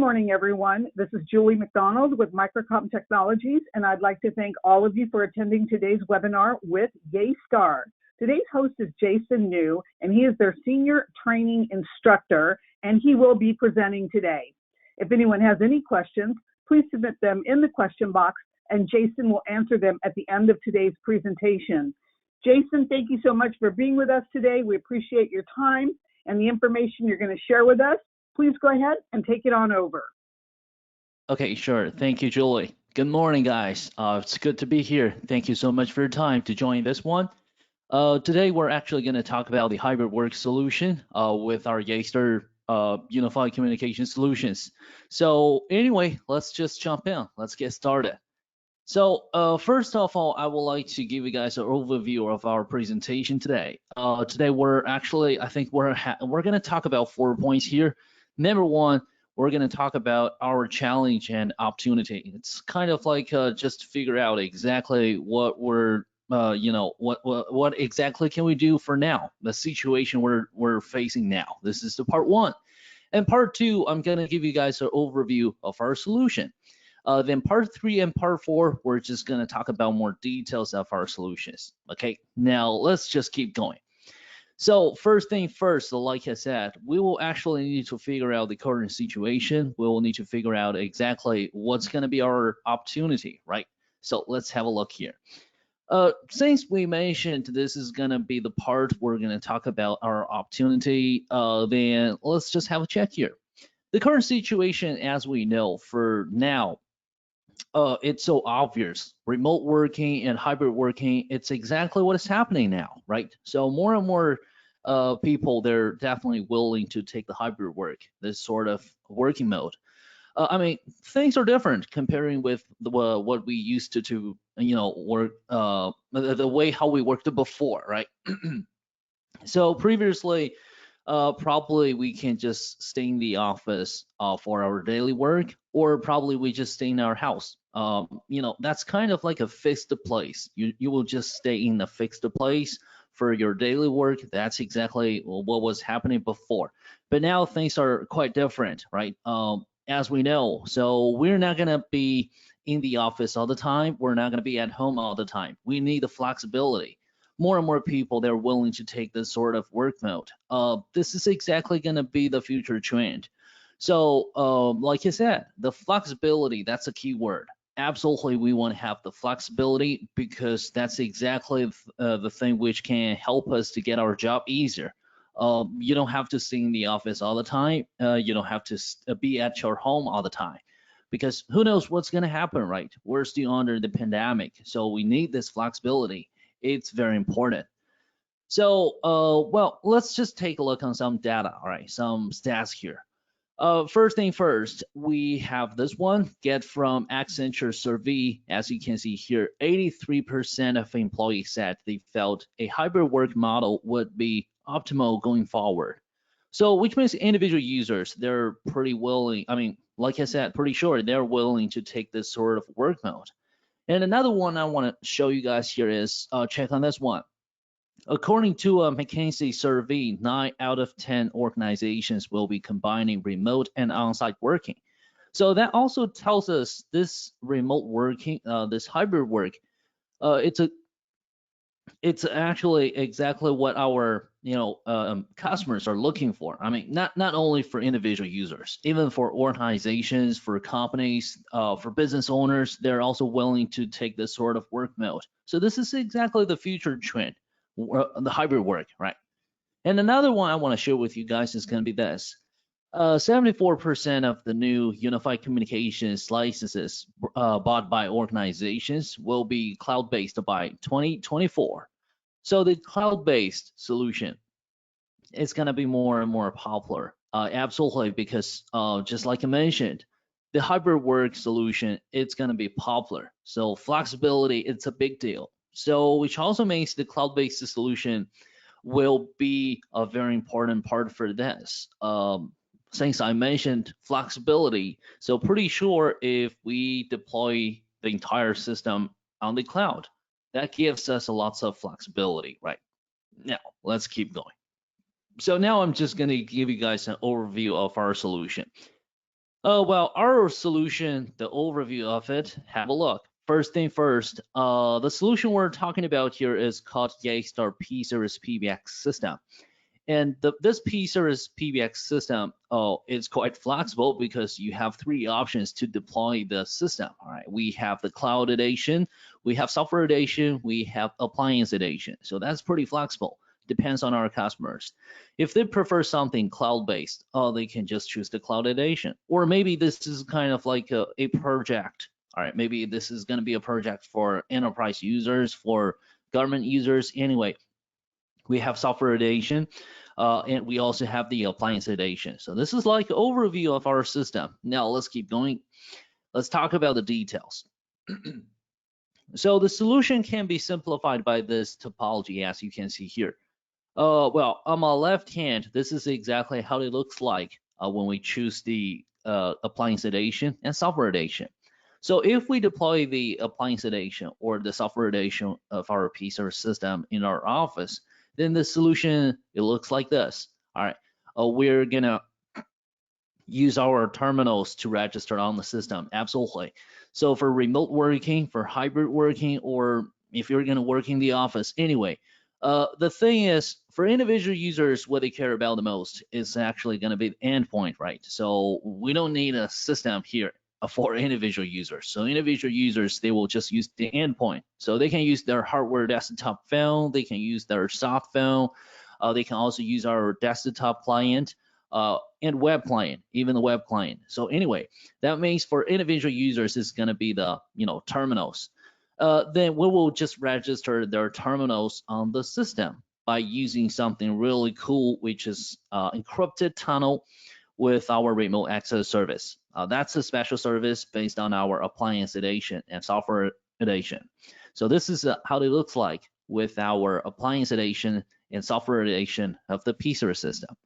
morning, everyone. This is Julie McDonald with Microcom Technologies, and I'd like to thank all of you for attending today's webinar with Yeastar. Today's host is Jason New, and he is their Senior Training Instructor, and he will be presenting today. If anyone has any questions, please submit them in the question box, and Jason will answer them at the end of today's presentation. Jason, thank you so much for being with us today. We appreciate your time and the information you're going to share with us. Please go ahead and take it on over. Okay, sure. Thank you, Julie. Good morning, guys. It's good to be here. Thank you so much for your time to join this one. Today, we're actually going to talk about the hybrid work solution with our Yeastar Unified Communication Solutions. So anyway, let's just jump in. Let's get started. So first of all, I would like to give you guys an overview of our presentation today. Today, I think we're going to talk about 4 points here. Number one, we're going to talk about our challenge and opportunity. It's kind of like just to figure out exactly what we're, what exactly can we do for now, the situation we're facing now. This is the part one. And part two, I'm going to give you guys an overview of our solution. Then part three and part four, we're just going to talk about more details of our solutions. Okay, now let's just keep going. So first thing first, like I said, we will actually need to figure out the current situation. We will need to figure out exactly what's going to be our opportunity, right? So let's have a look here. Since we mentioned this is going to be the part we're going to talk about our opportunity, then let's just have a check here. The current situation, as we know, for now, it's so obvious. Remote working and hybrid working, it's exactly what is happening now, right? So more and more people, they're definitely willing to take the hybrid work, this sort of working mode. I mean, things are different comparing with what we used to work, the way how we worked before, right? So previously, probably we can just stay in the office for our daily work, or probably we just stay in our house. That's kind of like a fixed place. You will just stay in a fixed place for your daily work. That's exactly what was happening before. But now things are quite different, right? As we know, so we're not gonna be in the office all the time. We're not gonna be at home all the time. We need the flexibility. More and more people, they're willing to take this sort of work mode. This is exactly going to be the future trend. So like I said, the flexibility, that's a key word. Absolutely, we want to have the flexibility because that's exactly the thing which can help us to get our job easier. You don't have to stay in the office all the time. You don't have to be at your home all the time, because who knows what's going to happen, right? We're still under the pandemic, so we need this flexibility. It's very important. So, well, let's just take a look on some data, all right, some stats here. First thing first, we have this one, get from Accenture survey. As you can see here, 83% of employees said they felt a hybrid work model would be optimal going forward. So, which means individual users, they're pretty willing, I mean, like I said, pretty sure they're willing to take this sort of work mode. And another one I want to show you guys here is, check on this one. According to a McKinsey survey, 9 out of 10 organizations will be combining remote and on-site working. So that also tells us this remote working, this hybrid work, it's actually exactly what our customers are looking for. I mean, not only for individual users, even for organizations, for companies, for business owners, they're also willing to take this sort of work mode. So this is exactly the future trend, the hybrid work, right? And another one I want to share with you guys is going to be this. 74% of the new unified communications licenses bought by organizations will be cloud-based by 2024. So the cloud-based solution is going to be more and more popular, absolutely, because just like I mentioned, the hybrid work solution, it's going to be popular. So flexibility, it's a big deal. So which also means the cloud-based solution will be a very important part for this. Since I mentioned flexibility, so pretty sure if we deploy the entire system on the cloud, that gives us a lots of flexibility, right? Now, let's keep going. So now I'm just going to give you guys an overview of our solution. Well, our solution, the overview of it, have a look. First thing first, the solution we're talking about here is called Yeastar P-Series PBX system. And this P-Series PBX system is quite flexible because you have three options to deploy the system. All right, we have the cloud edition, we have software edition, we have appliance edition. So that's pretty flexible. Depends on our customers. If they prefer something cloud-based, they can just choose the cloud edition. Or maybe this is kind of like a project. All right, maybe this is going to be a project for enterprise users, for government users. Anyway, we have software edition, and we also have the appliance edition. So this is like overview of our system. Now let's keep going. Let's talk about the details. So the solution can be simplified by this topology, as you can see here. Well, on my left hand, this is exactly how it looks like when we choose the appliance edition and software edition. So if we deploy the appliance edition or the software edition of our P-Series system in our office, then the solution, it looks like this. All right, we're gonna use our terminals to register on the system, absolutely. So for remote working, for hybrid working, or if you're gonna work in the office, anyway, the thing is, for individual users, what they care about the most is actually gonna be the endpoint, right? So we don't need a system here for individual users. So individual users, they will just use the endpoint. So they can use their hardware desktop phone, they can use their soft phone, they can also use our desktop client and web client, even the web client. So anyway, that means for individual users, it's gonna be the terminals. Then we will just register their terminals on the system by using something really cool, which is encrypted tunnel with our remote access service. That's a special service based on our appliance edition and software edition. So this is how it looks like with our appliance edition and software edition of the P-Series system.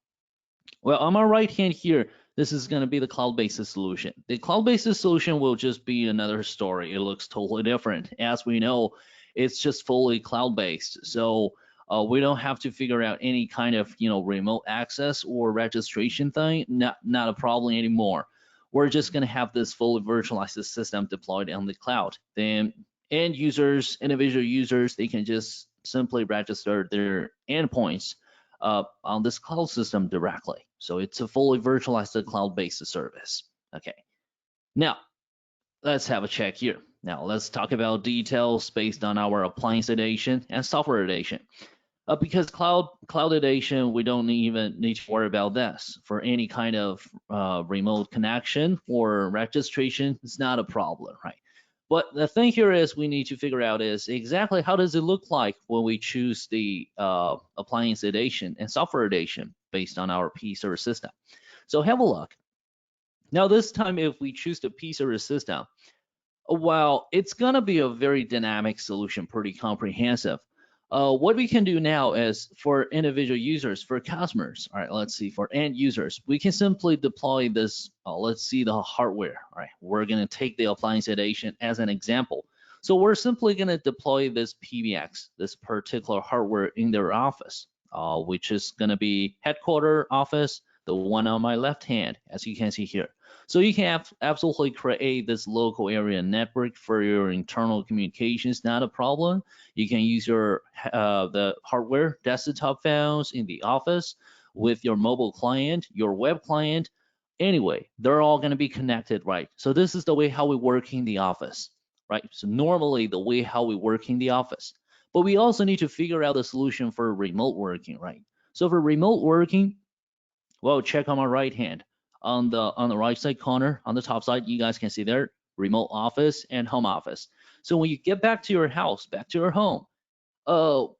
Well, on my right hand here, this is going to be the cloud-based solution. The cloud-based solution will just be another story. It looks totally different. As we know, it's just fully cloud-based. So we don't have to figure out any kind of remote access or registration thing. Not a problem anymore. We're just going to have this fully virtualized system deployed on the cloud. Then end users, individual users, they can just simply register their endpoints on this cloud system directly. So it's a fully virtualized cloud-based service. Okay. Now let's have a check here. Now let's talk about details based on our appliance edition and software edition. Because cloud edition, we don't even need to worry about this for any kind of remote connection or registration. It's not a problem, right? But the thing here is we need to figure out is exactly how does it look like when we choose the appliance edition and software edition based on our P-Series system. So have a look. Now this time, if we choose the P-Series system, well, it's gonna be a very dynamic solution, pretty comprehensive. What we can do now is for individual users, for customers, all right, let's see, for end users, we can simply deploy this, let's see the hardware, all right, we're gonna take the appliance edition as an example. So we're simply gonna deploy this PBX, this particular hardware in their office, which is gonna be headquarter office, the one on my left hand, as you can see here. So you can absolutely create this local area network for your internal communications, not a problem. You can use your the hardware desktop phones in the office with your mobile client, your web client. Anyway, they're all going to be connected, right? So this is the way how we work in the office, right? So normally the way how we work in the office. But we also need to figure out a solution for remote working, right? So for remote working, well, check on my right hand. On the right side corner, on the top side, you guys can see there, remote office and home office. So when you get back to your house, back to your home,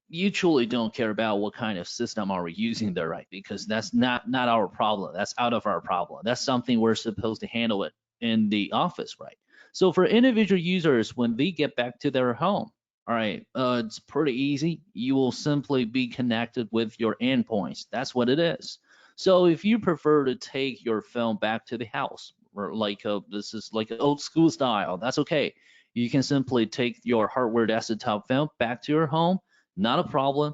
you truly don't care about what kind of system are we using there, right? Because that's not our problem. That's out of our problem. That's something we're supposed to handle it in the office, right? So for individual users, when they get back to their home, all right, it's pretty easy. You will simply be connected with your endpoints. That's what it is. So if you prefer to take your phone back to the house, or like this is like an old school style, that's okay. You can simply take your hardware desktop phone back to your home, not a problem.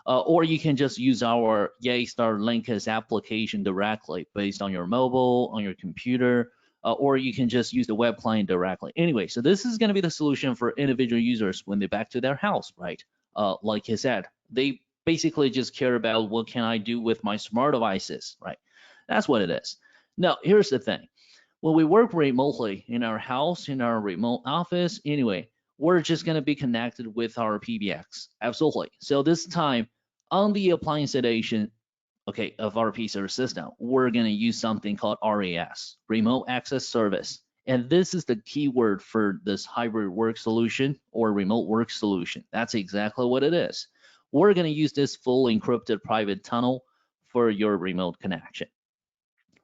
Or you can just use our Yeastar Linkus application directly based on your mobile, on your computer, or you can just use the web client directly. Anyway, so this is going to be the solution for individual users when they're back to their house, right? Like I said, they basically just care about what can I do with my smart devices, right? That's what it is. Now, here's the thing. When we work remotely in our house, in our remote office, anyway, we're just going to be connected with our PBX. Absolutely. So this time on the appliance edition, okay, of our PC system, we're going to use something called RAS, Remote Access Service. And this is the keyword for this hybrid work solution or remote work solution. That's exactly what it is. We're going to use this full encrypted private tunnel for your remote connection.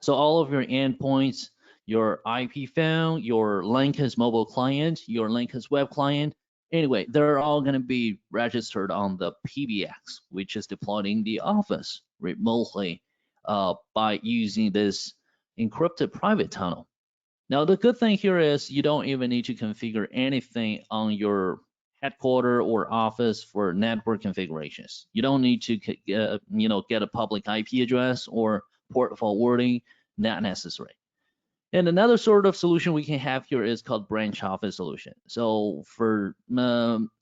So all of your endpoints, your IP phone, your Linux mobile client, your Linux web client, anyway, they're all going to be registered on the PBX, which is deployed in the office remotely by using this encrypted private tunnel. Now, the good thing here is you don't even need to configure anything on your headquarter or office for network configurations. You don't need to get a public IP address or port forwarding, not necessary. And another sort of solution we can have here is called branch office solution. So for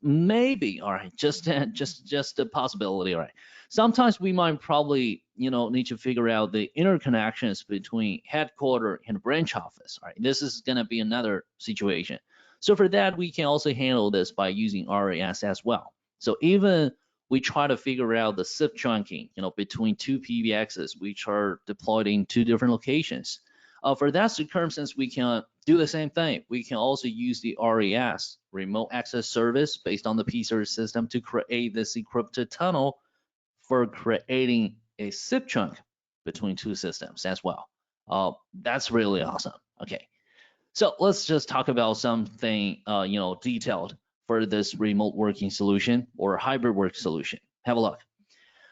maybe, all right, just a possibility, all right. Sometimes we might probably, need to figure out the interconnections between headquarter and branch office, all right. This is gonna be another situation. So for that, we can also handle this by using RAS as well. So even we try to figure out the SIP trunking, between two PBXs, which are deployed in two different locations. For that circumstance, we can do the same thing. We can also use the RAS, Remote Access Service, based on the PC system to create this encrypted tunnel for creating a SIP chunk between two systems as well. That's really awesome. Okay, so let's just talk about something detailed for this remote working solution or hybrid work solution. Have a look.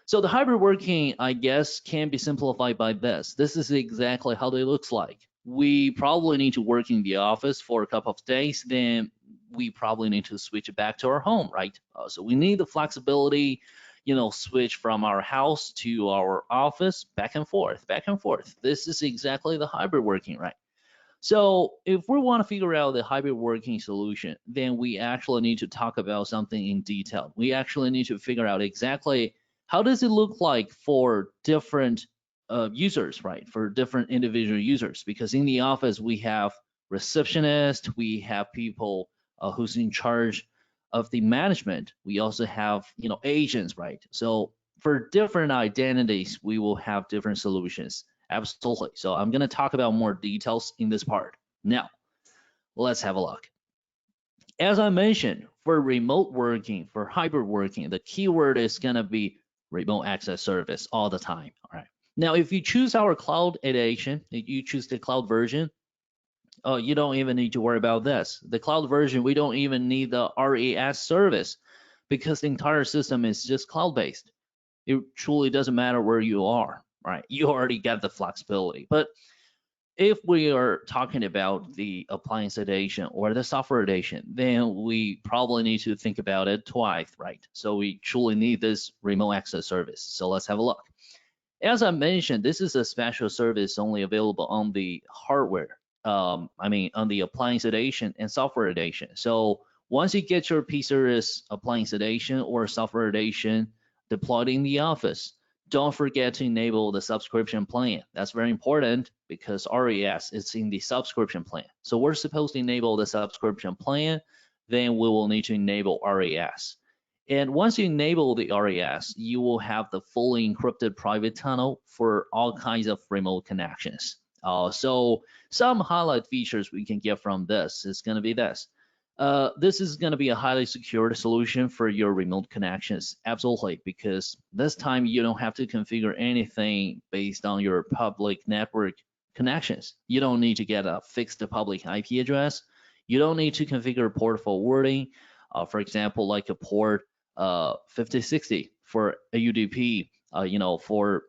So the hybrid working, I guess, can be simplified by this. This is exactly how it looks like. We probably need to work in the office for a couple of days, then we probably need to switch it back to our home, right? So we need the flexibility, switch from our house to our office, back and forth, back and forth. This is exactly the hybrid working, right? So if we want to figure out the hybrid working solution, then we actually need to talk about something in detail. We actually need to figure out exactly how does it look like for different users, right? For different individual users, because in the office we have receptionists, we have people who's in charge of the management. We also have agents, right? So for different identities, we will have different solutions. Absolutely. So I'm going to talk about more details in this part. Now, let's have a look. As I mentioned, for remote working, for hybrid working, the keyword is going to be remote access service all the time. All right. Now, if you choose our cloud edition, if you choose the cloud version, you don't even need to worry about this. The cloud version, we don't even need the RAS service because the entire system is just cloud-based. It truly doesn't matter where you are, right? You already got the flexibility. But if we are talking about the appliance edition or the software edition, then we probably need to think about it twice, right? So we truly need this remote access service. So let's have a look. As I mentioned, this is a special service only available on the hardware. On the appliance edition and software edition. So once you get your P-Series appliance edition or software edition deployed in the office, don't forget to enable the subscription plan. That's very important because RAS is in the subscription plan. So we're supposed to enable the subscription plan, then we will need to enable RAS. And once you enable the RAS, you will have the fully encrypted private tunnel for all kinds of remote connections. So some highlight features we can get from this is going to be this. This is going to be a highly secured solution for your remote connections. Absolutely, because this time you don't have to configure anything based on your public network connections. You don't need to get a fixed public IP address. You don't need to configure port forwarding, for example, like a port 5060 for a UDP, for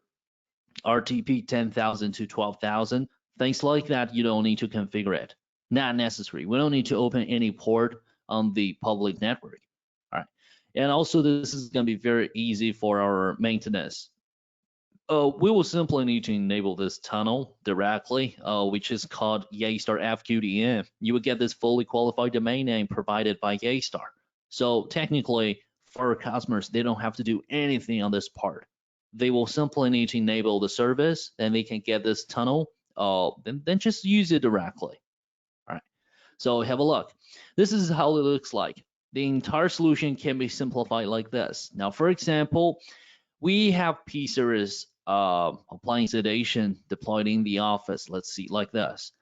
RTP 10,000 to 12,000, things like that, you don't need to configure it. Not necessary. We don't need to open any port on the public network. All right. And also, this is going to be very easy for our maintenance. We will simply need to enable this tunnel directly, which is called Yeastar FQDN. You will get this fully qualified domain name provided by Yeastar. So technically, for customers, they don't have to do anything on this part. They will simply need to enable the service, then they can get this tunnel, then just use it directly. All right. So have a look. This is how it looks like. The entire solution can be simplified like this. Now, for example, we have P-series appliance edition deployed in the office. Let's see, like this.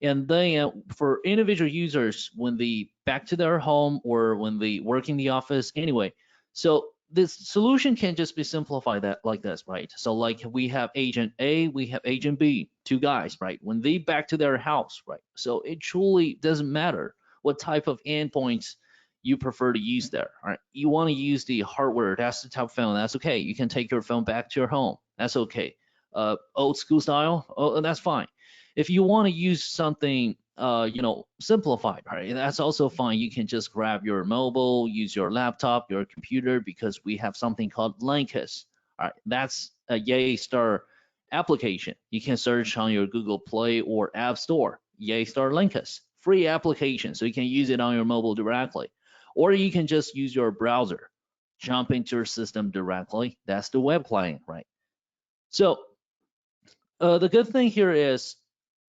And then for individual users, when they back to their home or when they work in the office, anyway, so this solution can just be simplified that like this, right? So like we have agent A, we have agent B, two guys, right? When they back to their house, right? So it truly doesn't matter what type of endpoints you prefer to use there. All right, you want to use the hardware desktop phone, that's okay. You can take your phone back to your home, that's okay. Old school style, oh, that's fine. If you want to use something simplified, right, that's also fine. You can just grab your mobile, use your laptop, your computer, because we have something called Linkus. All right, that's a Yeastar application. You can search on your Google Play or App Store, Yeastar Linkus, free application, so you can use it on your mobile directly. Or you can just use your browser, jump into your system directly. That's the web client, right? So the good thing here is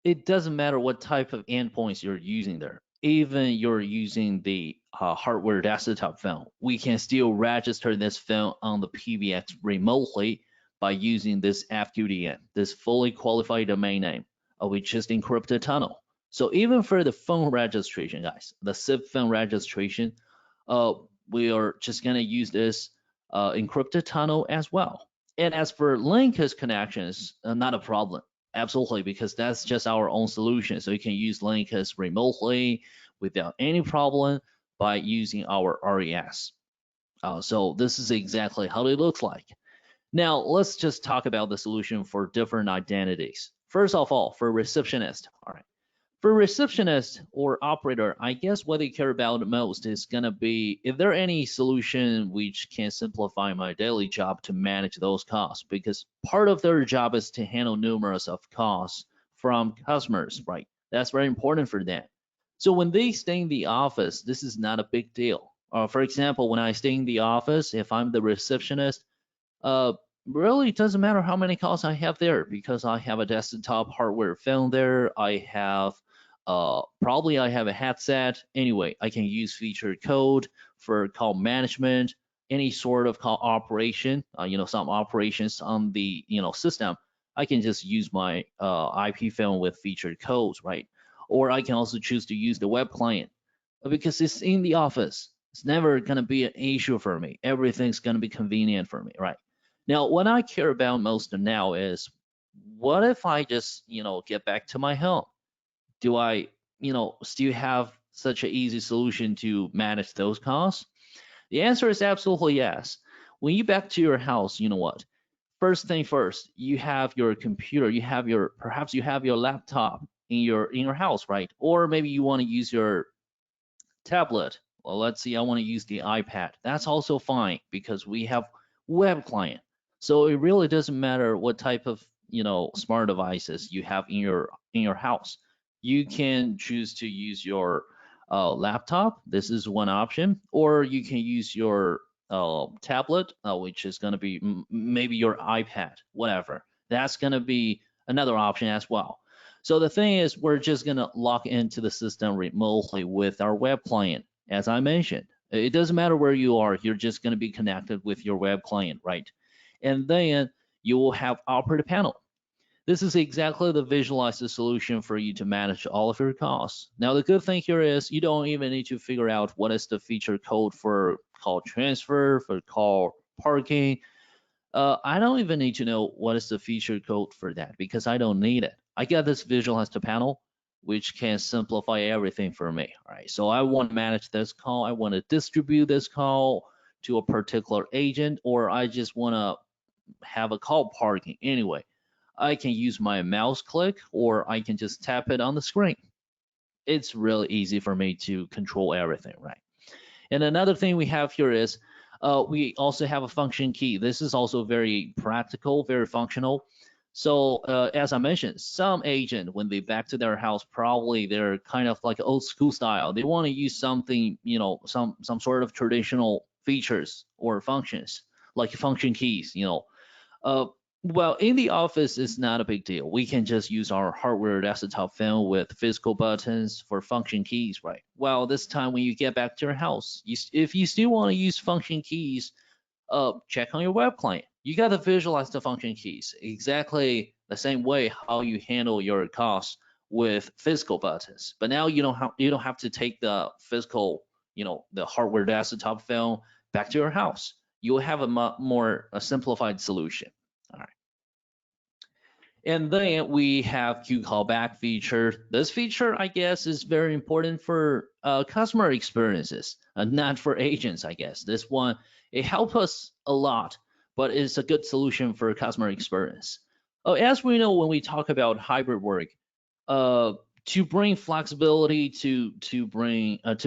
it doesn't matter what type of endpoints you're using there. Even you're using the hardware desktop phone, we can still register this phone on the PBX remotely by using this FQDN, this fully qualified domain name, which is encrypted tunnel. So even for the phone registration, guys, the SIP phone registration, we are just gonna use this encrypted tunnel as well. And as for Linkus connections, not a problem, absolutely, because that's just our own solution. So you can use Linkus remotely without any problem by using our RES. So this is exactly how it looks like. Now let's just talk about the solution for different identities. First of all, for receptionist, all right. For receptionist or operator, I guess what they care about the most is gonna be if there any solution which can simplify my daily job to manage those costs, because part of their job is to handle numerous of costs from customers, right? That's very important for them. So when they stay in the office, this is not a big deal. For example, when I stay in the office, if I'm the receptionist, uh, really, it doesn't matter how many calls I have there because I have a desktop hardware phone there. I have probably I have a headset. Anyway, I can use feature code for call management, any sort of call operation. Some operations on the system. I can just use my IP phone with featured codes, right? Or I can also choose to use the web client because it's in the office. It's never gonna be an issue for me. Everything's gonna be convenient for me, right? Now, what I care about most now is what if I just, get back to my home? Do I, still have such an easy solution to manage those costs? The answer is absolutely yes. When you back to your house, you know what? First thing first, you have your computer, perhaps you have your laptop in your house, right? Or maybe you want to use your tablet. Well, let's see, I want to use the iPad. That's also fine because we have web client. So it really doesn't matter what type of smart devices you have in your house. You can choose to use your laptop. This is one option, or you can use your tablet, which is going to be maybe your iPad, whatever. That's going to be another option as well. So the thing is, we're just going to log into the system remotely with our web client. As I mentioned, it doesn't matter where you are, you're just going to be connected with your web client, right? And then you will have operator panel. This is exactly the visualized solution for you to manage all of your costs. Now, the good thing here is you don't even need to figure out what is the feature code for call transfer, for call parking. I don't even need to know what is the feature code for that because I don't need it. I got this visualized panel, which can simplify everything for me. All right, so I want to manage this call. I want to distribute this call to a particular agent, or I just want to have a call parking. Anyway, I can use my mouse click, or I can just tap it on the screen. It's really easy for me to control everything, right? And another thing we have here is We also have a function key. This is also very practical, very functional. So as I mentioned, some agent, when they back to their house, probably they're kind of like old school style. They want to use something, some sort of traditional features or functions like function keys, uh, well, in the office, it's not a big deal. We can just use our hardware desktop phone with physical buttons for function keys, right? Well, this time when you get back to your house, if you still want to use function keys, check on your web client. You got to visualize the function keys exactly the same way how you handle your costs with physical buttons. But now you don't have to take the physical, the hardware desktop phone back to your house. You'll have a simplified solution. All right. And then we have queue callback feature. This feature, I guess, is very important for customer experiences, not for agents, I guess. This one, it helps us a lot, but it's a good solution for customer experience. As we know, when we talk about hybrid work, uh, to bring flexibility, to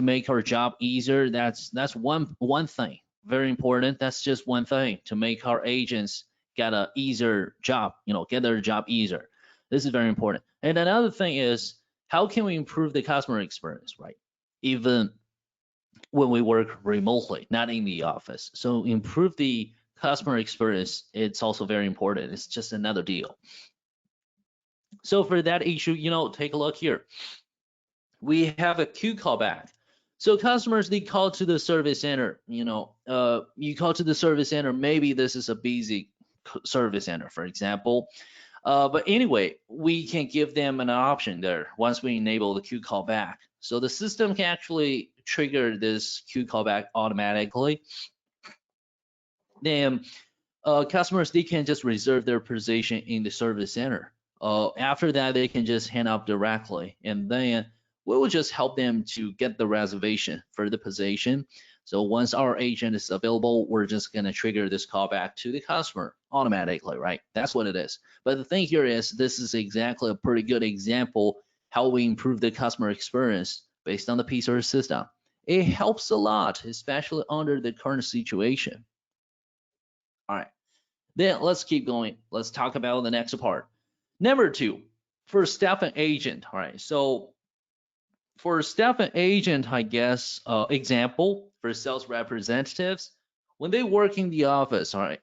make our job easier, that's one thing, very important. That's just one thing to make our agents get a easier job, get their job easier. This is very important. And another thing is, how can we improve the customer experience, right? Even when we work remotely, not in the office. So improve the customer experience. It's also very important. It's just another deal. So for that issue, take a look here. We have a queue callback. So customers, they call to the service center. You call to the service center. Maybe this is a busy service center, for example. But anyway, we can give them an option there once we enable the queue callback. So the system can actually trigger this queue callback automatically. Then customers, they can just reserve their position in the service center. After that, they can just hang up directly, and then we will just help them to get the reservation for the position. So once our agent is available, we're just going to trigger this callback to the customer automatically, right? That's what it is. But the thing here is, this is exactly a pretty good example how we improve the customer experience based on the PC system. It helps a lot, especially under the current situation. All right. Then let's keep going. Let's talk about the next part. Number 2, for staff and agent. All right. So for staff and agent, I guess, example for sales representatives, when they work in the office, all right,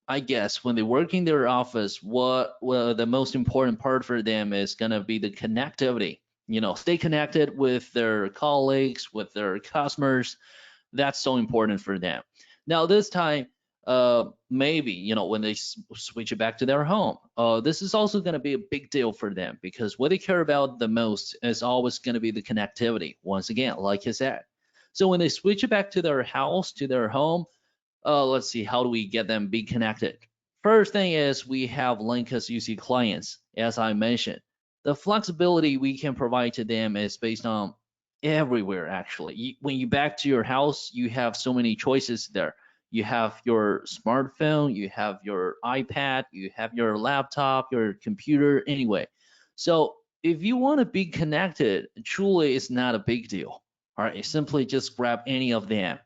I guess when they work in their office, what the most important part for them is gonna be the connectivity. Stay connected with their colleagues, with their customers. That's so important for them. Now this time, maybe when they switch it back to their home, this is also going to be a big deal for them, because what they care about the most is always going to be the connectivity, once again, like I said. So when they switch it back to their house, to their home, let's see, how do we get them be connected? First thing is, we have Linkus UC clients. As I mentioned, the flexibility we can provide to them is based on everywhere. Actually, when you back to your house, you have so many choices there. You have your smartphone, you have your iPad, you have your laptop, your computer, anyway. So if you want to be connected, truly it's not a big deal. All right, simply just grab any of them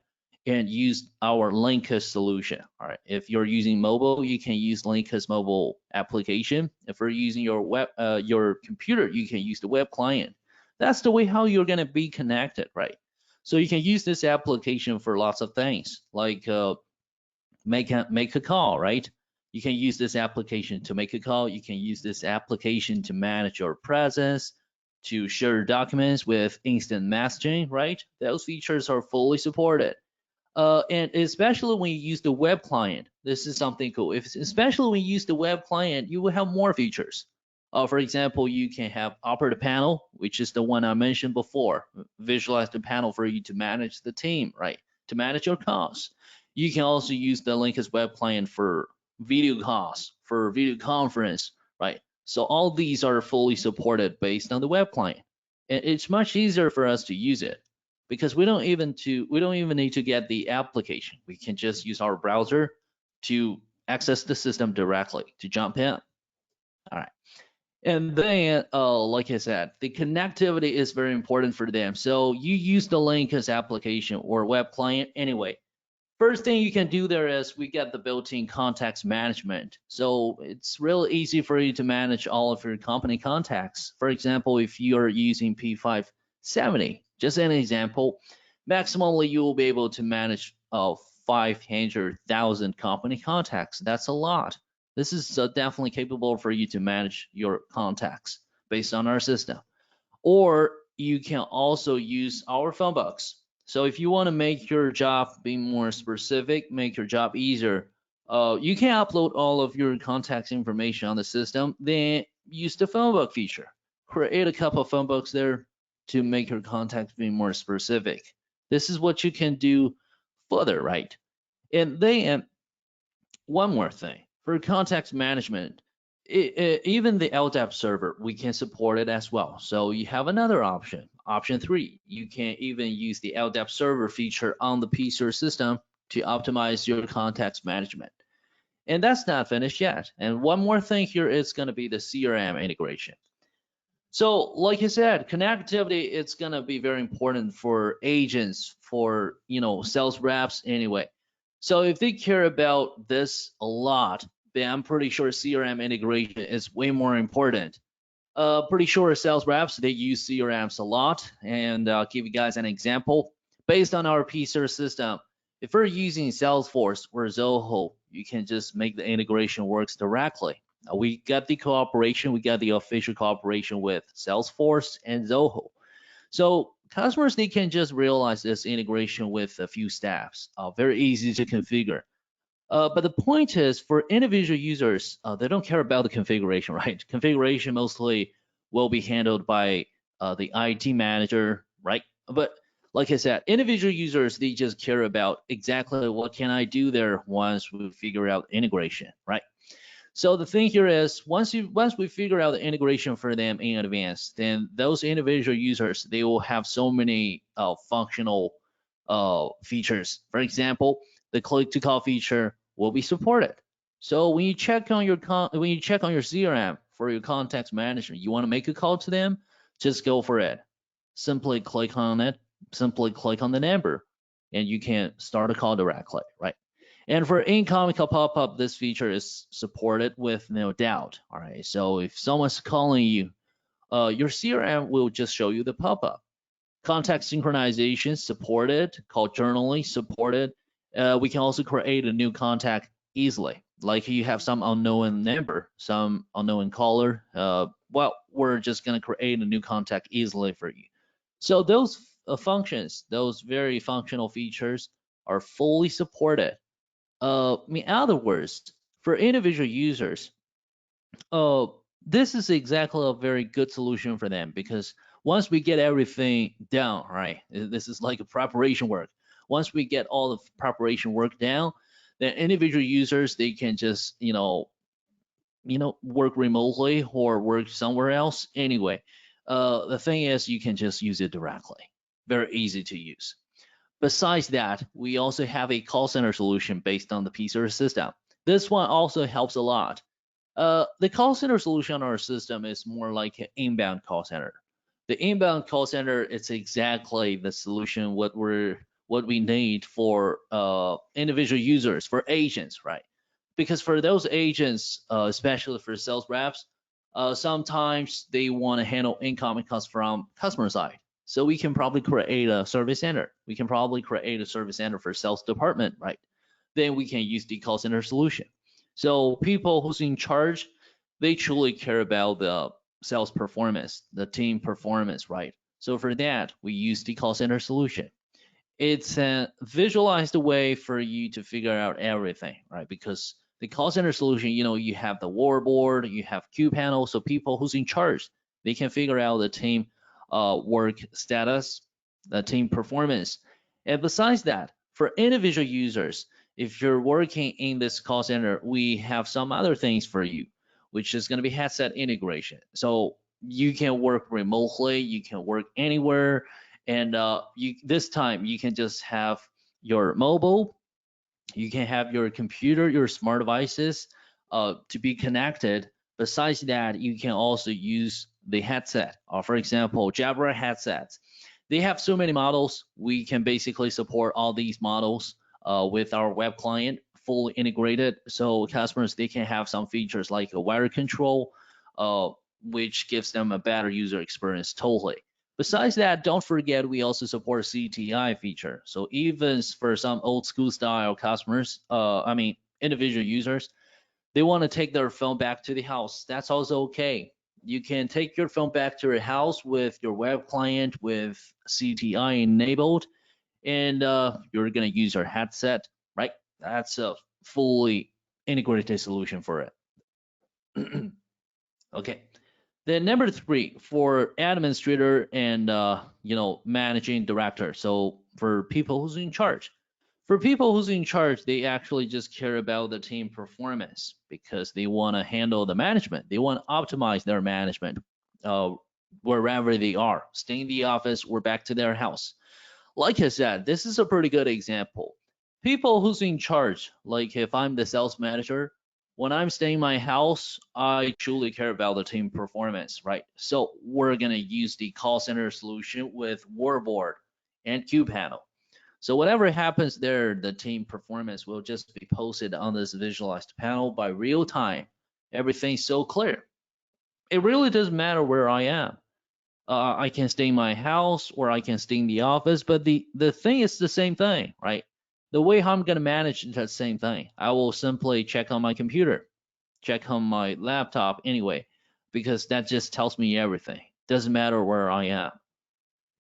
and use our Linkus solution. All right, if you're using mobile, you can use Linkus mobile application. If you're using your computer, you can use the web client. That's the way how you're gonna be connected, right? So you can use this application for lots of things, like make a call, right? You can use this application to make a call. You can use this application to manage your presence, to share documents with instant messaging, right? Those features are fully supported. And especially when you use the web client, this is something cool. Especially when you use the web client, you will have more features. For example, you can have operator panel, which is the one I mentioned before. Visualize the panel for you to manage the team, right? To manage your calls. You can also use the Linkus web client for video calls, for video conference, right? So all these are fully supported based on the web client. And it's much easier for us to use it, because we don't even need to get the application. We can just use our browser to access the system directly, to jump in. All right. And then, like I said, the connectivity is very important for them. So you use the Linkus application or web client anyway. First thing you can do there is we get the built-in contacts management. So it's real easy for you to manage all of your company contacts. For example, if you're using P570, just an example, maximally you will be able to manage 500,000 company contacts. That's a lot. This is definitely capable for you to manage your contacts based on our system. Or you can also use our phone books. So if you want to make your job be more specific, make your job easier, you can upload all of your contacts information on the system, then use the phone book feature. Create a couple of phone books there to make your contacts be more specific. This is what you can do further, right? And then one more thing, for context management, even the LDAP server, we can support it as well. So you have another option. Option 3, you can even use the LDAP server feature on the PC system to optimize your context management. And that's not finished yet. And one more thing here is going to be the CRM integration. So like I said, connectivity, it's going to be very important for agents, for sales reps anyway. So if they care about this a lot, then I'm pretty sure CRM integration is way more important. Pretty sure sales reps, they use CRMs a lot. And I'll give you guys an example. Based on our PC system, if we're using Salesforce or Zoho, you can just make the integration works directly. We got the cooperation, we got the official cooperation with Salesforce and Zoho. So customers, they can just realize this integration with a few steps, very easy to configure. But the point is, for individual users, they don't care about the configuration, right? Configuration mostly will be handled by the IT manager, right? But like I said, individual users, they just care about exactly what can I do there once we figure out integration, right? So the thing here is, once we figure out the integration for them in advance, then those individual users, they will have so many functional features. For example, the click to call feature will be supported. So when you check on your CRM for your context management, you want to make a call to them, just go for it. Simply click on it, simply click on the number, and you can start a call directly, right? And for incoming pop-up, this feature is supported with no doubt. All right. So if someone's calling you, your CRM will just show you the pop-up. Contact synchronization supported, call journaling supported. We can also create a new contact easily. Like you have some unknown number, some unknown caller. Well, we're just gonna create a new contact easily for you. So those functions, those very functional features, are fully supported. In other words, for individual users, this is exactly a very good solution for them, because once we get everything down, right, this is like a preparation work. Once we get all the preparation work down, then individual users, they can just, work remotely or work somewhere else anyway. The thing is, you can just use it directly. Very easy to use. Besides that, we also have a call center solution based on the PC system. This one also helps a lot. The call center solution on our system is more like an inbound call center. The inbound call center, it's exactly the solution what we need for individual users, for agents, right? Because for those agents, especially for sales reps, sometimes they want to handle incoming calls from customer side. So we can probably create a service center. We can probably create a service center for sales department, right? Then we can use the call center solution. So people who's in charge, they truly care about the sales performance, the team performance, right? So for that, we use the call center solution. It's a visualized way for you to figure out everything, right? Because the call center solution, you have the whiteboard, you have Q panel, so people who's in charge, they can figure out the team work status, the team performance. And besides that, for individual users, if you're working in this call center, we have some other things for you, which is going to be headset integration. So you can work remotely, you can work anywhere, and this time you can just have your mobile, you can have your computer, your smart devices to be connected. Besides that, you can also use the headset. For example, Jabra headsets. They have so many models. We can basically support all these models. with our web client fully integrated, so customers they can have some features like a wire control, which gives them a better user experience totally. Besides that, don't forget we also support CTI feature. So even for some old school style customers, I mean individual users, they want to take their phone back to the house. That's also okay. You can take your phone back to your house with your web client with CTI enabled, and you're gonna use your headset, right? That's a fully integrated solution for it. Okay. Then number 3 for administrator and managing director. So for people who's in charge. For people who's in charge, they actually just care about the team performance because they want to handle the management. They want to optimize their management wherever they are, stay in the office or back to their house. Like I said, this is a pretty good example. People who's in charge, like if I'm the sales manager, when I'm staying in my house, I truly care about the team performance, right? So we're gonna use the call center solution with Warboard and QPanel. So whatever happens there, the team performance will just be posted on this visualized panel by real time. Everything's so clear. It really doesn't matter where I am. I can stay in my house or I can stay in the office, but the thing is the same thing, right? The way how I'm gonna manage is the same thing. I will simply check on my computer, check on my laptop anyway, because that just tells me everything. Doesn't matter where I am.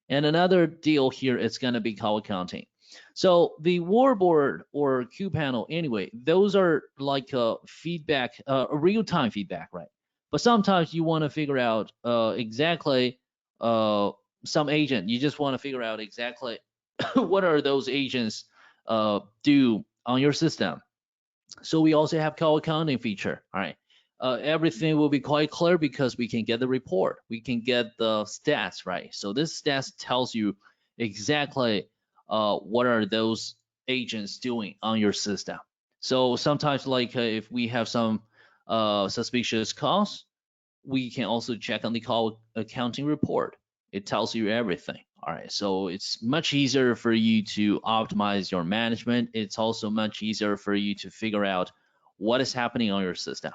And another deal here is gonna be call accounting. So the Warboard or QPanel anyway, those are like feedback, real-time feedback, right? But sometimes you want to figure out exactly some agent. You just want to figure out exactly what are those agents do on your system. So we also have call accounting feature. All right. Everything will be quite clear because we can get the report. We can get the stats, right? So this stats tells you exactly what are those agents doing on your system. So sometimes like if we have some suspicious calls, we can also check on the call accounting report. It tells you everything. All right, so it's much easier for you to optimize your management. It's also much easier for you to figure out what is happening on your system.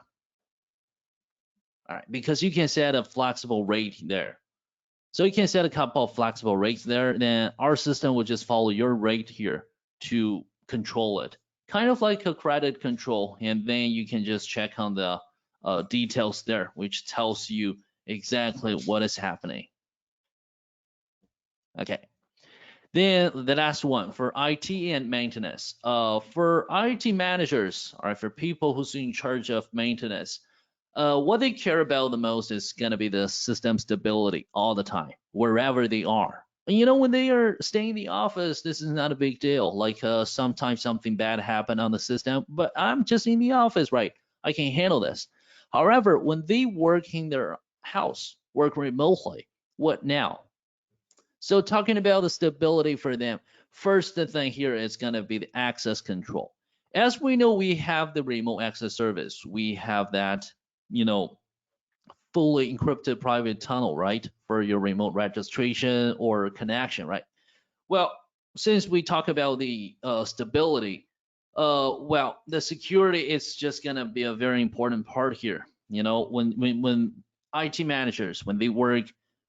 All right, because you can set a flexible rate there. So you can set a couple of flexible rates there, then our system will just follow your rate here to control it. Kind of like a credit control, and then you can just check on the details there, which tells you exactly what is happening. Okay. Then the last one for IT and maintenance. For IT managers, all right, for people who's in charge of maintenance, what they care about the most is going to be the system stability all the time, wherever they are. You know, when they are staying in the office, this is not a big deal. Like sometimes something bad happened on the system, but I'm just in the office, right? I can handle this. However, when they work in their house, work remotely, what now? So talking about the stability for them, first the thing here is going to be the access control. As we know, we have the remote access service. We have that, fully encrypted private tunnel, right? For your remote registration or connection, right? Well, since we talk about the stability, well, the security is just going to be a very important part here. When IT managers, when they work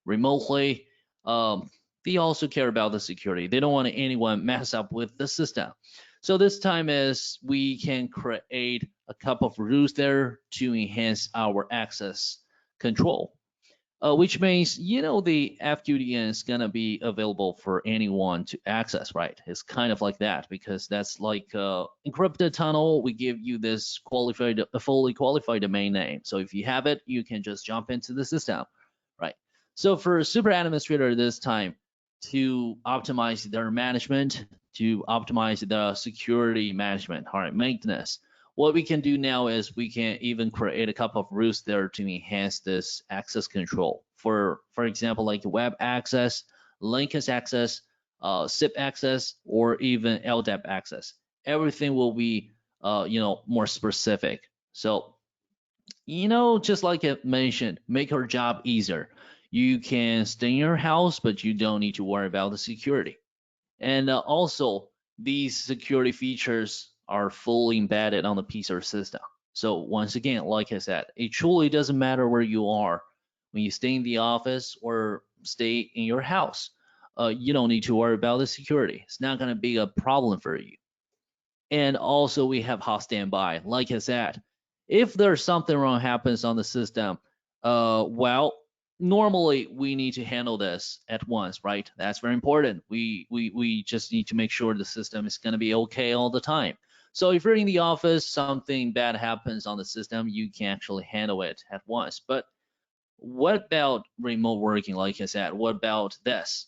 remotely, they also care about the security. They don't want anyone mess up with the system. So this time is we can create a couple of rules there to enhance our access control, which means, the FQDN is going to be available for anyone to access, right? It's kind of like that because that's like encrypted tunnel. We give you this fully qualified domain name. So if you have it, you can just jump into the system, right? So for super administrator this time, to optimize their management, to optimize the security management, all right, maintenance. What we can do now is we can even create a couple of rules there to enhance this access control. For example, like web access, linkage access, SIP access, or even LDAP access. Everything will be, more specific. So, just like I mentioned, make our job easier. You can stay in your house, but you don't need to worry about the security. And also, these security features are fully embedded on the PC system. So once again, like I said, it truly doesn't matter where you are. When you stay in the office or stay in your house, you don't need to worry about the security. It's not going to be a problem for you. And also we have hot standby. Like I said, if there's something wrong happens on the system, well, normally we need to handle this at once, right? That's very important. We just need to make sure the system is going to be okay all the time. So if you're in the office, something bad happens on the system, you can actually handle it at once. But what about remote working? Like I said, what about this?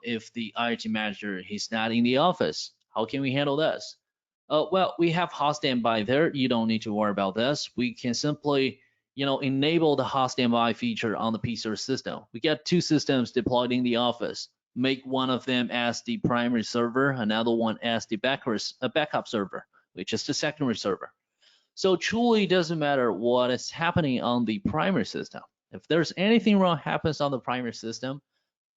If the IT manager he's not in the office, how can we handle this? Well, we have hot standby there. You don't need to worry about this. We can simply, enable the hot standby feature on the PC system. We get two systems deployed in the office. Make one of them as the primary server, another one as the backup server, which is the secondary server. So truly doesn't matter what is happening on the primary system. If there's anything wrong happens on the primary system,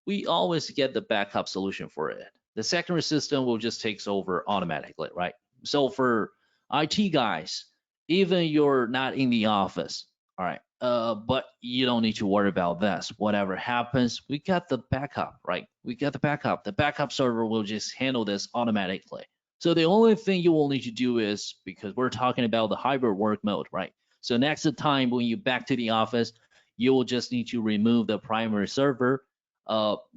we always get the backup solution for it. The secondary system will just takes over automatically, right? So for IT guys, even you're not in the office, all right, but you don't need to worry about this. Whatever happens, we got the backup, right? We got the backup. The backup server will just handle this automatically. So the only thing you will need to do is, because we're talking about the hybrid work mode, right? So next time when you back to the office, you will just need to remove the primary server,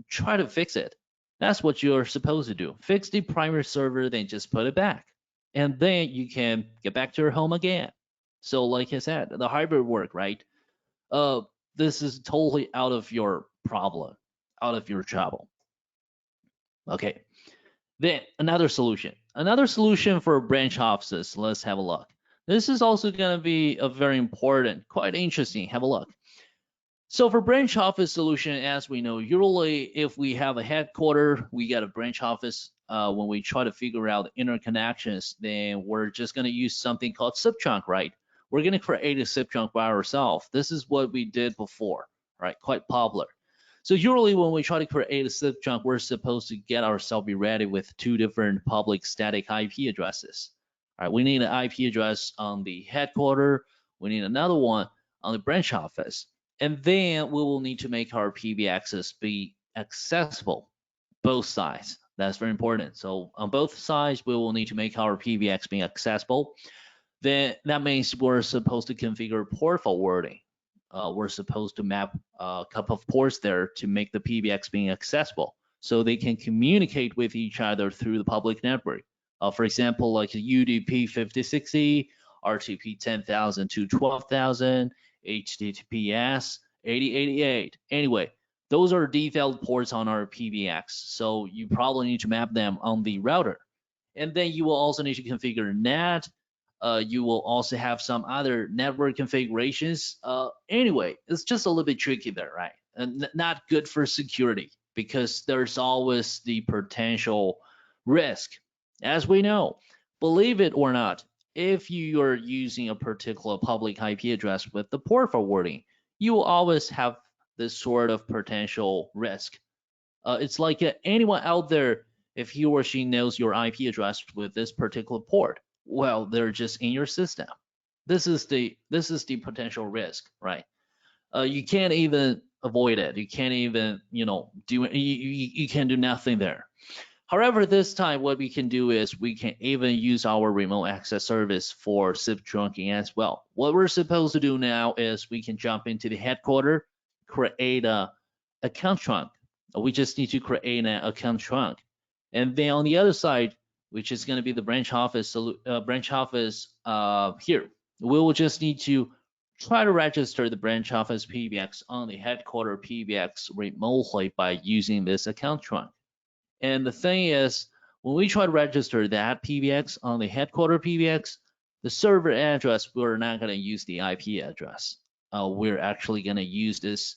try to fix it. That's what you're supposed to do. Fix the primary server, then just put it back. And then you can get back to your home again. So like I said, the hybrid work, right? Uh, this is totally out of your problem, out of your trouble. Okay. Then another solution for branch offices. Let's have a look. This is also going to be a very important, quite interesting. Have a look. So for branch office solution, as we know, usually if we have a headquarter, we get a branch office. When we try to figure out interconnections, then we're just going to use something called SIP-trunk, right? We're going to create a SIP-trunk by ourselves. This is what we did before, right? Quite popular. So usually when we try to create a SIP-trunk, we're supposed to get ourselves be ready with two different public static IP addresses. All right, we need an IP address on the headquarter. We need another one on the branch office. And then we will need to make our PBXs be accessible, both sides. That's very important. So on both sides, we will need to make our PBX be accessible. Then that means we're supposed to configure port forwarding. We're supposed to map a couple of ports there to make the PBX being accessible so they can communicate with each other through the public network. For example, like UDP 5060, RTP 10,000 to 12,000, HTTPS 8088. Anyway, those are detailed ports on our PBX, so you probably need to map them on the router. And then you will also need to configure NAT. You will also have some other network configurations. Anyway, it's just a little bit tricky there, right? And not good for security because there's always the potential risk. As we know, believe it or not, if you are using a particular public IP address with the port forwarding, you will always have this sort of potential risk. It's like anyone out there, if he or she knows your IP address with this particular port, well, they're just in your system. This is the potential risk, right? You can't even avoid it. You can't even do it. You can do nothing there. However, this time what we can do is we can even use our remote access service for SIP trunking as well. What we're supposed to do now is we can jump into the headquarter, create a account trunk. We just need to create an account trunk. And then on the other side, which is going to be the branch office here, we will just need to try to register the branch office PBX on the headquarter PBX remotely by using this account trunk. And the thing is, when we try to register that PBX on the headquarter PBX, the server address, we're not going to use the IP address. We're actually going to use this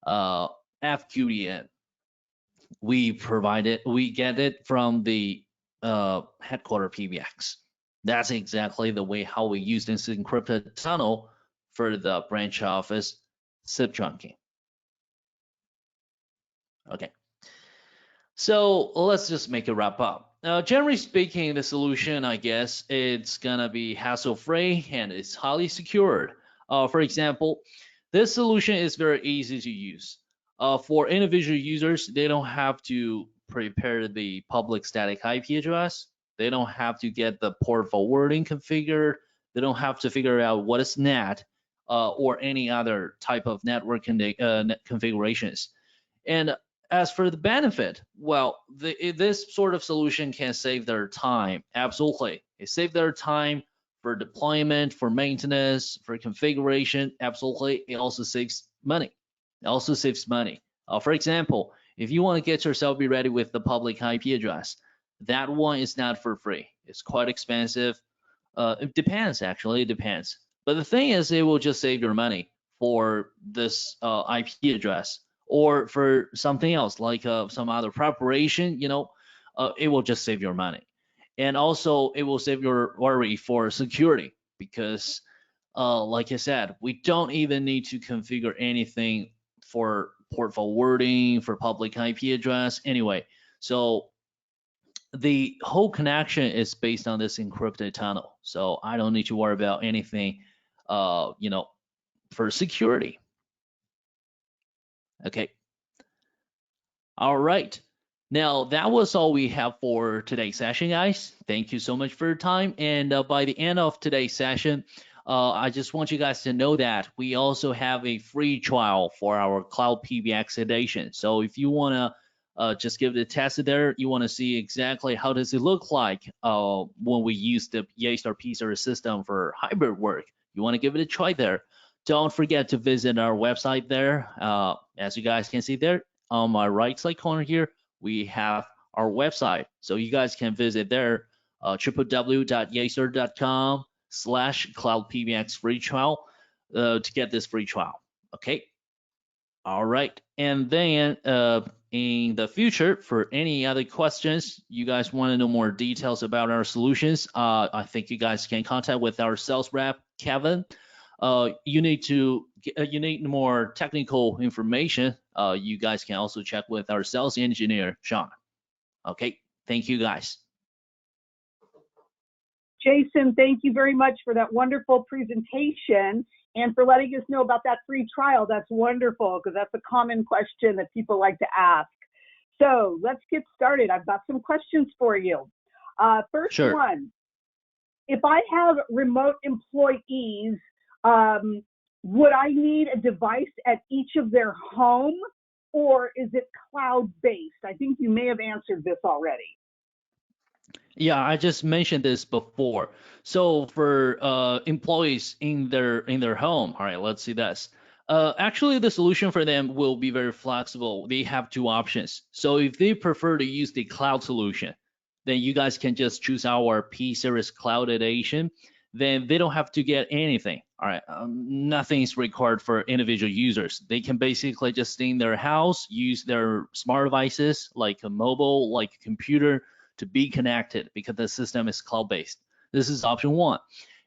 FQDN. We get it from the headquarter PBX. That's exactly the way how we use this encrypted tunnel for the branch office SIP trunking. Okay. So let's just make a wrap up. Generally speaking, the solution, I guess, it's gonna be hassle-free and it's highly secured. For example, this solution is very easy to use. For individual users, they don't have to prepare the public static IP address. They don't have to get the port forwarding configured. They don't have to figure out what is NAT or any other type of network configurations. And as for the benefit, well, this sort of solution can save their time. Absolutely. It saves their time for deployment, for maintenance, for configuration. Absolutely. It also saves money. It also saves money. For example, if you want to get yourself be ready with the public IP address, that one is not for free. It's quite expensive. It depends, actually. It depends. But the thing is, it will just save your money for this IP address or for something else like some other preparation. It will just save your money. And also, it will save your worry for security because, like I said, we don't even need to configure anything for port forwarding, for public IP address anyway. So the whole connection is based on this encrypted tunnel. So I don't need to worry about anything, for security. Okay. All right. Now that was all we have for today's session, guys. Thank you so much for your time. And by the end of today's session, I just want you guys to know that we also have a free trial for our Cloud PBX edition. So if you want to just give it a test there, you want to see exactly how does it look like when we use the Yeastar P-Server system for hybrid work. You want to give it a try there. Don't forget to visit our website there. As you guys can see there, on my right side corner here, we have our website. So you guys can visit there, www.yeastar.com/cloudpbx free trial to get this free trial. Okay. All right. And then in the future, for any other questions, you guys want to know more details about our solutions, I think you guys can contact with our sales rep, Kevin. You need more technical information. You guys can also check with our sales engineer, Sean. Okay, thank you guys. Jason, thank you very much for that wonderful presentation and for letting us know about that free trial. That's wonderful because that's a common question that people like to ask. So let's get started. I've got some questions for you. First Sure. one, if I have remote employees, would I need a device at each of their home, or is it cloud-based? I think you may have answered this already. Yeah, I just mentioned this before. So for employees in their home, all right, let's see this. Actually, the solution for them will be very flexible. They have two options. So if they prefer to use the cloud solution, then you guys can just choose our P-Series Cloud Edition. Then they don't have to get anything. All right, nothing is required for individual users. They can basically just stay in their house, use their smart devices like a mobile, like a computer, to be connected because the system is cloud-based. This is option one.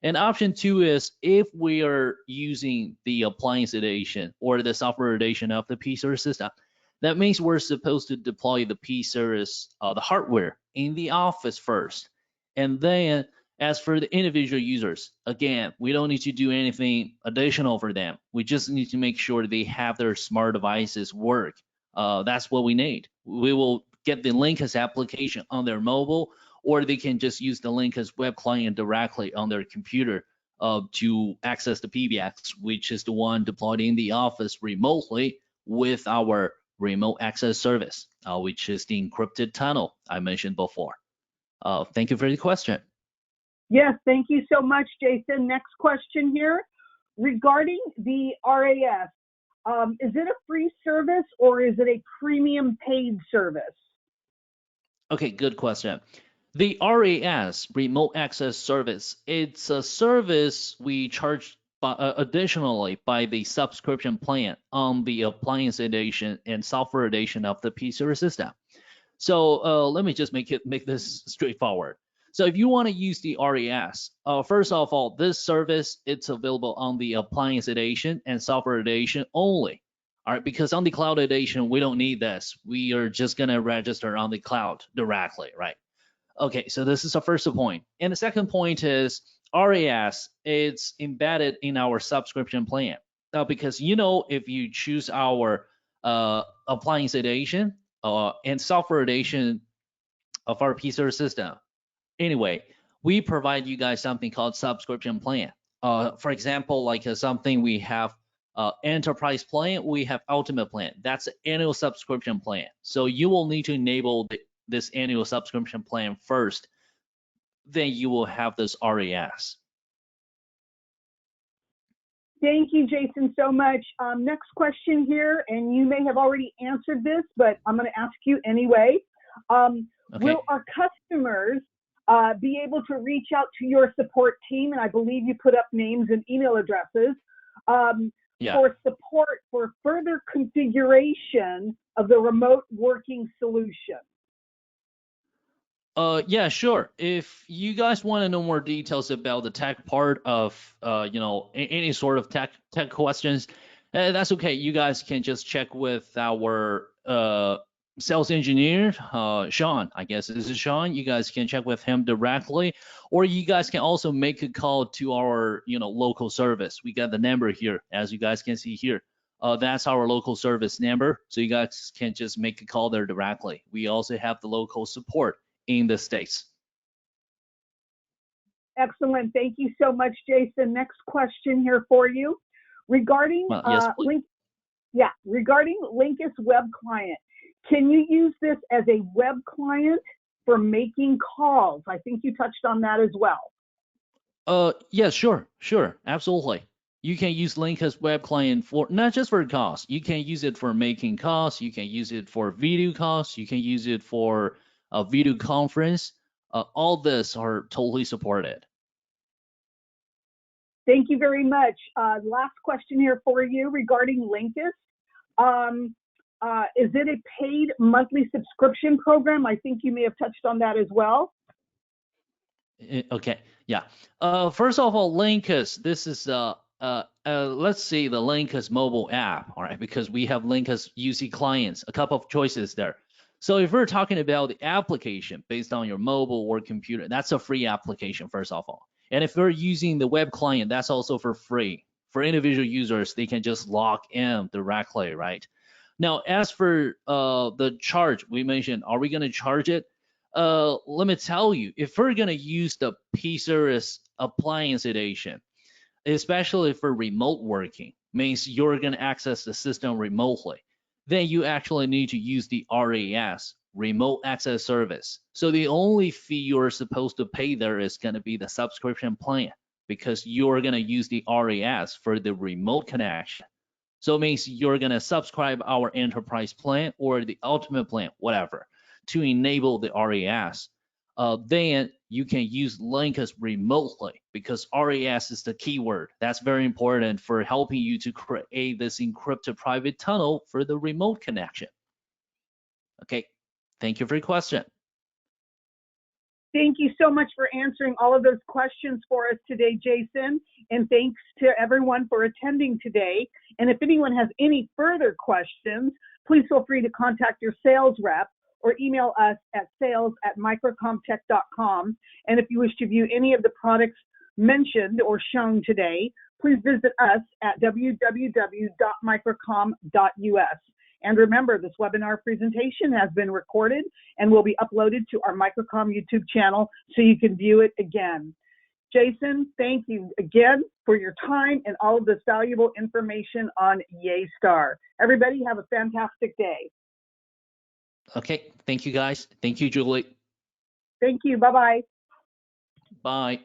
And option two is if we are using the appliance edition or the software edition of the P-Series system, that means we're supposed to deploy the P-Series, the hardware in the office first. And then as for the individual users, again, we don't need to do anything additional for them. We just need to make sure they have their smart devices work. That's what we need. We will get the Linkus application on their mobile, or they can just use the Linkus web client directly on their computer to access the PBX, which is the one deployed in the office remotely with our remote access service, which is the encrypted tunnel I mentioned before. Thank you for the question. Yes, thank you so much, Jason. Next question here. Regarding the RAS, is it a free service or is it a premium paid service? Okay, good question. The RAS, Remote Access Service, it's a service we charge additionally by the subscription plan on the appliance edition and software edition of the P-Series system. So let me just make this straightforward. So if you want to use the RAS, first of all, this service, it's available on the appliance edition and software edition only. All right, because on the cloud edition, we don't need this. We are just going to register on the cloud directly, right? Okay, so this is the first point. And the second point is RAS, it's embedded in our subscription plan. Now, because if you choose our appliance edition and software edition of our PC system, anyway, we provide you guys something called subscription plan. For example, like something we have enterprise plan, we have ultimate plan. That's an annual subscription plan. So you will need to enable this annual subscription plan first, then you will have this RAS. Thank you, Jason, so much. Next question here, and you may have already answered this, but I'm going to ask you anyway. Okay. Will our customers be able to reach out to your support team? And I believe you put up names and email addresses for support for further configuration of the remote working solution. Yeah, sure. If you guys want to know more details about the tech part of, any sort of tech questions, that's okay. You guys can just check with our sales engineer, Sean. I guess this is Sean. You guys can check with him directly, or you guys can also make a call to our, local service. We got the number here, as you guys can see here. That's our local service number, so you guys can just make a call there directly. We also have the local support in the States. Excellent. Thank you so much, Jason. Next question here for you. Regarding regarding Linkus Web Client, can you use this as a web client for making calls? I think you touched on that as well. Yeah, sure, absolutely. You can use Linkus Web Client for not just for calls. You can use it for making calls. You can use it for video calls. You can use it for a video conference. All this are totally supported. Thank you very much. Last question here for you regarding Linkus. Is it a paid monthly subscription program? I think you may have touched on that as well. Okay, yeah. First of all, Linkus, this is let's see the Linkus mobile app, all right, because we have Linkus UC clients, a couple of choices there. So if we're talking about the application based on your mobile or computer, that's a free application, first of all. And if we're using the web client, that's also for free. For individual users, they can just log in directly, right? Now, as for the charge we mentioned, are we going to charge it? Let me tell you, if we're going to use the P-Series appliance edition, especially for remote working, means you're going to access the system remotely, then you actually need to use the RAS, remote access service. So the only fee you're supposed to pay there is going to be the subscription plan, because you're going to use the RAS for the remote connection. So it means you're going to subscribe our enterprise plan or the ultimate plan, whatever, to enable the RAS. Then you can use Linkus remotely, because RAS is the keyword. That's very important for helping you to create this encrypted private tunnel for the remote connection. Okay, thank you for your question. Thank you so much for answering all of those questions for us today, Jason. And thanks to everyone for attending today. And if anyone has any further questions, please feel free to contact your sales rep or email us at sales@microcomtech.com. And if you wish to view any of the products mentioned or shown today, please visit us at www.microcom.us. And remember, this webinar presentation has been recorded and will be uploaded to our Microcom YouTube channel so you can view it again. Jason, thank you again for your time and all of this valuable information on Yeastar. Everybody have a fantastic day. Okay, thank you guys. Thank you, Julie. Thank you. Bye-bye. Bye.